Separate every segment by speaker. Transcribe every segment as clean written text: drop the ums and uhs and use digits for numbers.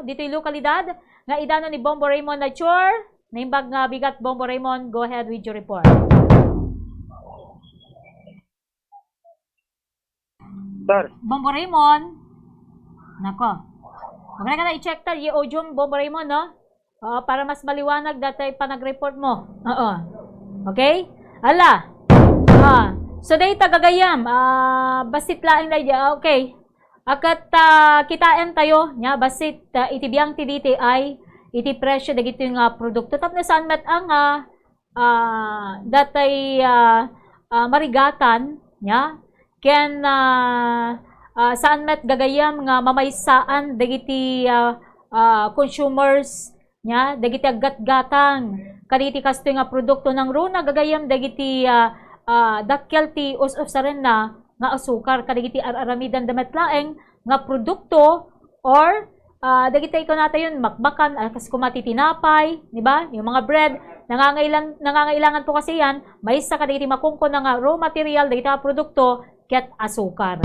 Speaker 1: dito'y lokalidad nga idano ni Bombo Raymond Nature. Naimbag nga bigat Bombo Raymond, go ahead with your report.
Speaker 2: Sir.
Speaker 1: Bombo Raymond. Nako. Maganda ka na i-check ta, i-audio Bombo Raymond, no? Para mas maliwanag datay pa nag-report mo. Oo. Okay? Ala. So, data gagayam. Basit laing na okay. Akat kitaan tayo, nya, basit itibiyang ti diti ay iti presyo dagito yung produkto. Tapos saan met ang datay marigatan, nya, ken saan met gagayam nga mamaysaan dagiti consumers, nya, dagiti aggat-gatang kaditi kasto nga produkto ng runa gagayam dagiti dakkel ti us-us rin na nga asukar kadagiti aramidan damet laeng nga produkto or dagiti ikaw natin yun makbakan kas kumati tinapay, di ba? Yung mga bread nangangailangan po kasi yan maysa kadagiti makungko nga raw material dagiti produkto ket asukar.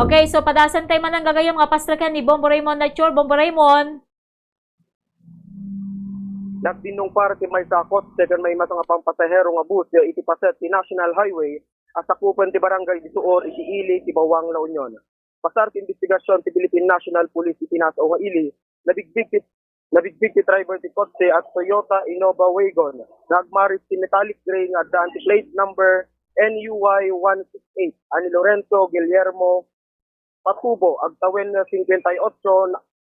Speaker 1: Okay, so padasan tayo man ang gagayam nga pastrakan ni Bombo Raymond Nature. Bombo Raymond.
Speaker 2: Nagdinong parte may sakot, second may masang pampasahero nga bus, iti paset ti National Highway, asakupan ti barangay disuor, iti Ili, ti Bawang La Union. Pasar ti investigasyon ti Philippine National Police iti nasao nga Ili, nabigbig ti driver ti kotse at Toyota Innova Wagon, nagmaris ti metallic gray nga daan ti plate number NUY 168, ani Lorenzo Guillermo Patubo, agtawen 58,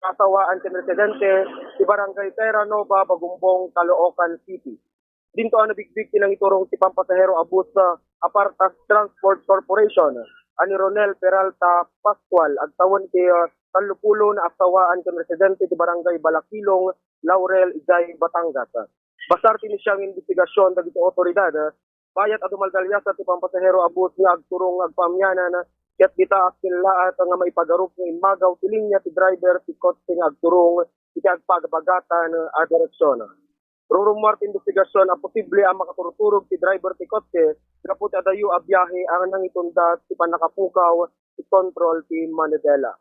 Speaker 2: kasawaan ti residente ti Barangay Terra Nova, Bagumbong, Caloocan City. Dinto ang nabigbig tinang iturong ti pampasahero abus sa Apartas Transport Corporation, ani Ronel Peralta Pascual, agtawan ti Talupulo na asawaan ti residente ti Barangay Balakilong, Laurel, Igay, Batangas. Basar ti siyang investigasyon dagiti otoridad, bayat at umaldalya ti pampasahero abus nga agturong agpamyanan ket kita akilaat nga maipagarup nga imagaw ti linya ti driver ti kotse nga agturong iti agpagbagatan a direksyon. Rurumar ti investigasyon a posible ang makaturturog ti driver ti kotse kaput adayo a biyahe ang nangitunda ti panakapukaw ti control ti Manila.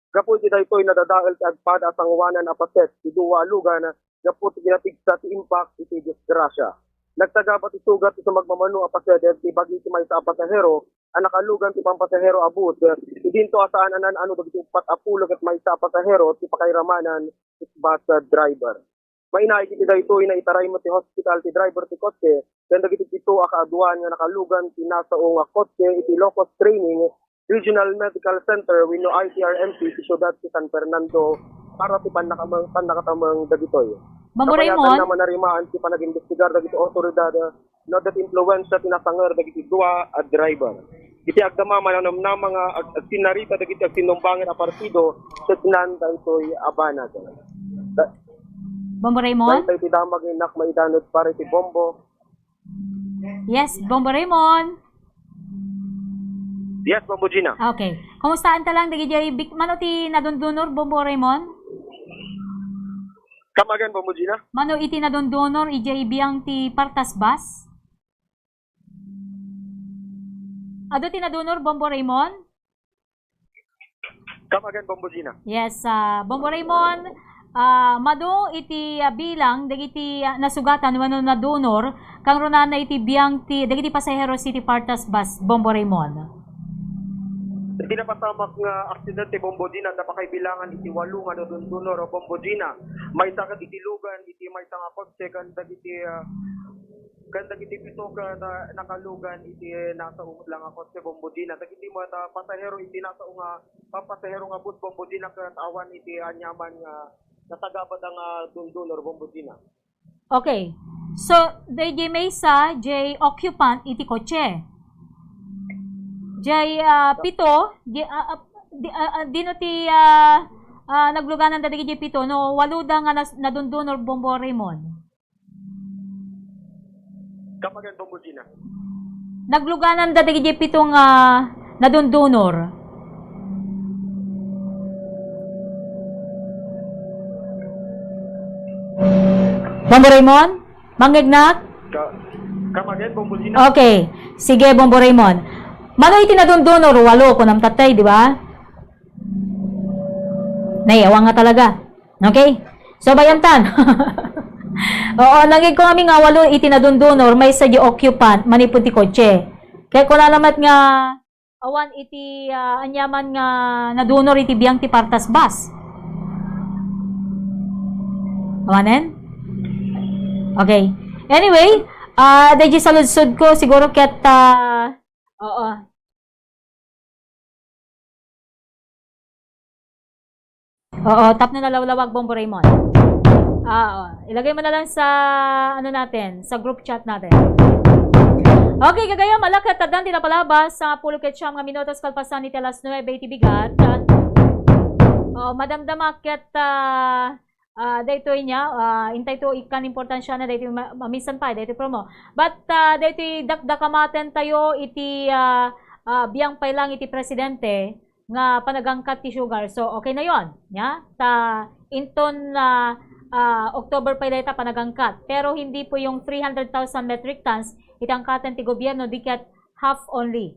Speaker 2: Kaput ti daytoy nadadael ti agpada sangwanan a paset ti duwa lugan kaput ginatigsa ti impact iti disgrasya. Nagtagabat isugat sa magmamano a paset ti bagi ti may sa pasahero ang nakalugan ti pampasahero abot. Idinto asaan anan ano dagiti 4 at may sa pasahero ti pakairamanan ti bus driver. Mainaay ti daytoy na itaray mo ti hospital ti driver ti kotse ken dagiti pito a kaaduan nga nakalugan ti nasaong kotse iti Locos Training Regional Medical Center wenno ITRMC ti syudad ti San Fernando para ti panakatamang dagitoy.
Speaker 1: Bombo Raymond
Speaker 2: naman narimaan ti panag-investigar dagiti otoridad no that influence sa tinasanger dagiti dua at driver. Iti agdama mananam na mga agsinarita dagiti agsinumbangin a partido sa tinanda ito'y abanad.
Speaker 1: Bombo Raymond?
Speaker 2: Dahil iti damag inak maidanod para iti Bombo.
Speaker 1: Yes, Bombo Raymond.
Speaker 2: Yes, Bombo Gina.
Speaker 1: Okay. Kumustahan ta lang dagiti mano ti nadundunor Bombo Raymond?
Speaker 2: Kamagan, Bombo Gina?
Speaker 1: Mano iti nadundunor ijay biyang ti Partas Bus? Ado ti nadunor Bombo Raymond?
Speaker 2: Kamagan, Bombo Gina.
Speaker 1: Yes, Bombo Raymond, mado iti bilang dagiti nasugatan wano na donor kang runana iti biyang ti dagiti pasahero city Partas Bus Bombo Raymond.
Speaker 2: Hindi na pasamak nga aksidente Bombo Gina napakaibilangan iti 8 nga donor o Bombo Gina. May sakit iti lugan iti may nga kotse kan dagiti pito ka nakalugan iti nasa lang ako sa Bombo Gina. Dagiti mo ta pasahero iti nasa nga papasahero nga bus Bombo Gina ket awan iti anyaman nga nasagabat ang donor Bombo Gina.
Speaker 1: Okay. So, DJ Mesa, J occupant iti kotse. J pito, dino ti nagluganan da dagiti pito no waluda nga nadundunor Bombo Raymond.
Speaker 2: Kamagan, Bombo Gina.
Speaker 1: Nagluganan da dagiti pito nga nadundunor. Bombo Raymond? Mangignak?
Speaker 2: Kamagan, Bombo Gina.
Speaker 1: Okay. Sige, Bombo Raymond. Mano iti nadundunor, 8 kunam tatay, di ba? Naiyawa nga talaga. Okay? So, bayantan. Oo, naging ko kami nga walo iti nadundunor, may sa di occupant, manipun ti kotse. Kaya kung nalamat nga, awan iti anyaman nga nadunor iti biyang ti partas bus. Awanen? Okay. Anyway, dahil sa ludsud ko, siguro ket, oo. Oo, tap na nalawlawag, Bombo Raymond. Oo. Ilagay mo na lang sa, ano natin, sa group chat natin. Okay, gagaya malakat at danti na palabas sa pulo ket siyam nga minutos kalpasan ni alas 9 iti bigat. Madamdamak ket daytoy niya, intay to ikan importansya na daytoy mamisan pa, daytoy promo. But daytoy dakdakamaten tayo iti biyang pailang iti presidente nga panagangkat ti sugar. So, okay na yon, nya? Inton October pa dayta panagangkat. Pero hindi po yung 300,000 metric tons itangkatan ti gobyerno, di ket half only.